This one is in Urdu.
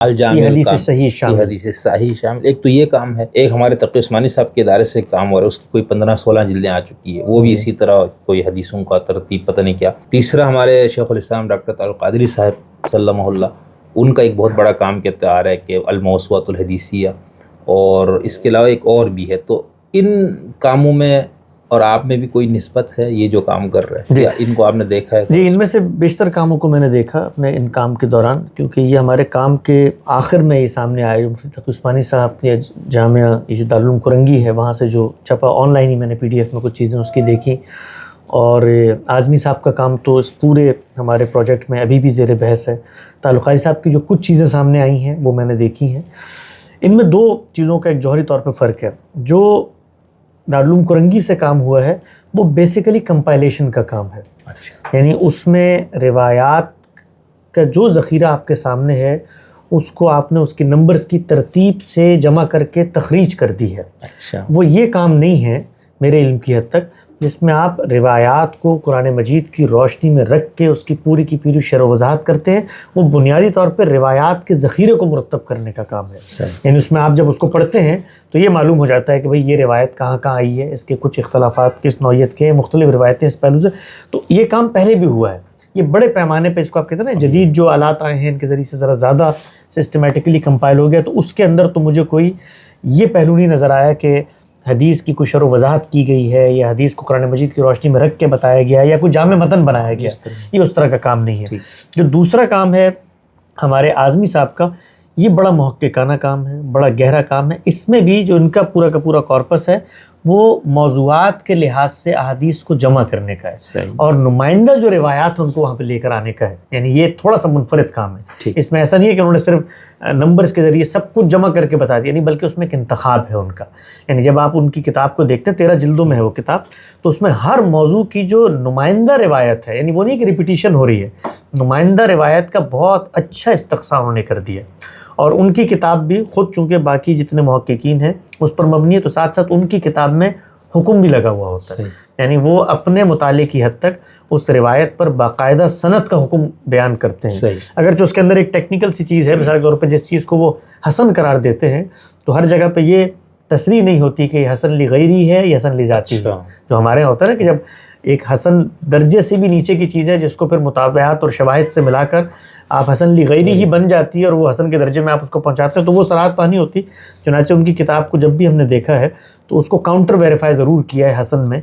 الجامع حدیث الکام صحیح شامل، فی حدیث صحیح شامل. ایک تو یہ کام ہے، ایک ہمارے تقی عثمانی صاحب کے ادارے سے کام ہو رہا ہے، اس کی کوئی 15-16 جلدیں آ چکی ہے، وہ بھی اسی طرح کوئی حدیثوں کا ترتیب پتہ نہیں کیا. تیسرا ہمارے شیخ الاسلام ڈاکٹر طارق قادری صاحب سلمہ اللہ، ان کا ایک بہت بڑا کام کہتا آ رہا ہے کہ الموسوعۃ الحدیثیہ، اور اس کے علاوہ ایک اور بھی ہے. تو ان کاموں میں اور آپ میں بھی کوئی نسبت ہے، یہ جو کام کر رہے ہیں یا ان کو آپ نے دیکھا ہے؟ جی، ان میں سے بیشتر کاموں کو میں نے دیکھا اپنے ان کام کے دوران، کیونکہ یہ ہمارے کام کے آخر میں یہ سامنے آئے. جو مفتی تقی عثمانی صاحب کے جامعہ، یہ جو دارالعلوم کرنگی ہے، وہاں سے جو چھپا آن لائن ہی میں نے PDF میں کچھ چیزیں اس کی دیکھی. اور اعظمی صاحب کا کام تو اس پورے ہمارے پروجیکٹ میں ابھی بھی زیر بحث ہے. طارق قادری صاحب کی جو کچھ چیزیں سامنے آئی ہیں وہ میں نے دیکھی ہیں. ان میں دو چیزوں کا ایک جوہری طور پہ فرق ہے. جو دارالعلوم کرنگی سے کام ہوا ہے وہ بیسیکلی کمپائلیشن کا کام ہے. یعنی اس میں روایات کا جو ذخیرہ آپ کے سامنے ہے اس کو آپ نے اس کی نمبرز کی ترتیب سے جمع کر کے تخریج کر دی ہے. وہ یہ کام نہیں ہے میرے علم کی حد تک جس میں آپ روایات کو قرآن مجید کی روشنی میں رکھ کے اس کی پوری کی پوری شرح و وضاحت کرتے ہیں. وہ بنیادی طور پہ روایات کے ذخیرے کو مرتب کرنے کا کام ہے. یعنی اس میں آپ جب اس کو پڑھتے ہیں تو یہ معلوم ہو جاتا ہے کہ بھئی یہ روایت کہاں کہاں آئی ہے، اس کے کچھ اختلافات کس نوعیت کے ہیں، مختلف روایتیں اس پہلو سے. تو یہ کام پہلے بھی ہوا ہے. یہ بڑے پیمانے پہ اس کو آپ کہتے ہیں نا، جدید جو آلات آئے ہیں ان کے ذریعے سے ذرا زیادہ سسٹمیٹکلی کمپائل ہو گیا. تو اس کے اندر تو مجھے کوئی یہ پہلو نہیں نظر آیا کہ حدیث کی کچھ شرح و وضاحت کی گئی ہے یا حدیث کو قرآن مجید کی روشنی میں رکھ کے بتایا گیا ہے یا کوئی جامع متن بنایا گیا. یہ اس طرح کا کام نہیں ہے. جو دوسرا کام ہے ہمارے اعظمی صاحب کا، یہ بڑا محققانہ کام ہے، بڑا گہرا کام ہے. اس میں بھی جو ان کا پورا کارپس ہے وہ موضوعات کے لحاظ سے احادیث کو جمع کرنے کا ہے اور نمائندہ جو روایات ہیں ان کو وہاں پہ لے کر آنے کا ہے. یعنی یہ تھوڑا سا منفرد کام ہے. اس میں ایسا نہیں ہے کہ انہوں نے صرف نمبرز کے ذریعے سب کچھ جمع کر کے بتا دیا، نہیں، بلکہ اس میں ایک انتخاب ہے ان کا. یعنی جب آپ ان کی کتاب کو دیکھتے ہیں، 13 جلدوں میں ہے وہ کتاب، تو اس میں ہر موضوع کی جو نمائندہ روایت ہے، یعنی وہ نہیں کہ ریپیٹیشن ہو رہی ہے، نمائندہ روایت کا بہت اچھا استقصاء انہوں نے کر دیا. اور ان کی کتاب بھی خود چونکہ باقی جتنے محققین ہیں اس پر مبنی ہے، تو ساتھ ساتھ ان کی کتاب میں حکم بھی لگا ہوا ہوتا ہے. یعنی وہ اپنے مطالعے کی حد تک اس روایت پر باقاعدہ سند کا حکم بیان کرتے ہیں. اگرچہ اس کے اندر ایک ٹیکنیکل سی چیز ہے، مثال کے طور پہ جس چیز کو وہ حسن قرار دیتے ہیں تو ہر جگہ پہ یہ تصریح نہیں ہوتی کہ یہ حسن لغیری ہے یا حسن لذاتی ہے. جو ہمارے یہاں ہوتا ہے نا کہ جب ایک حسن درجے سے بھی نیچے کی چیز ہے جس کو پھر مطابعات اور شواہد سے ملا کر آپ حسن لغیری ہی بن جاتی ہے اور وہ حسن کے درجے میں آپ اس کو پہنچاتے ہیں، تو وہ صراحت پانی ہوتی. چنانچہ ان کی کتاب کو جب بھی ہم نے دیکھا ہے تو اس کو کاؤنٹر ویریفائی ضرور کیا ہے حسن میں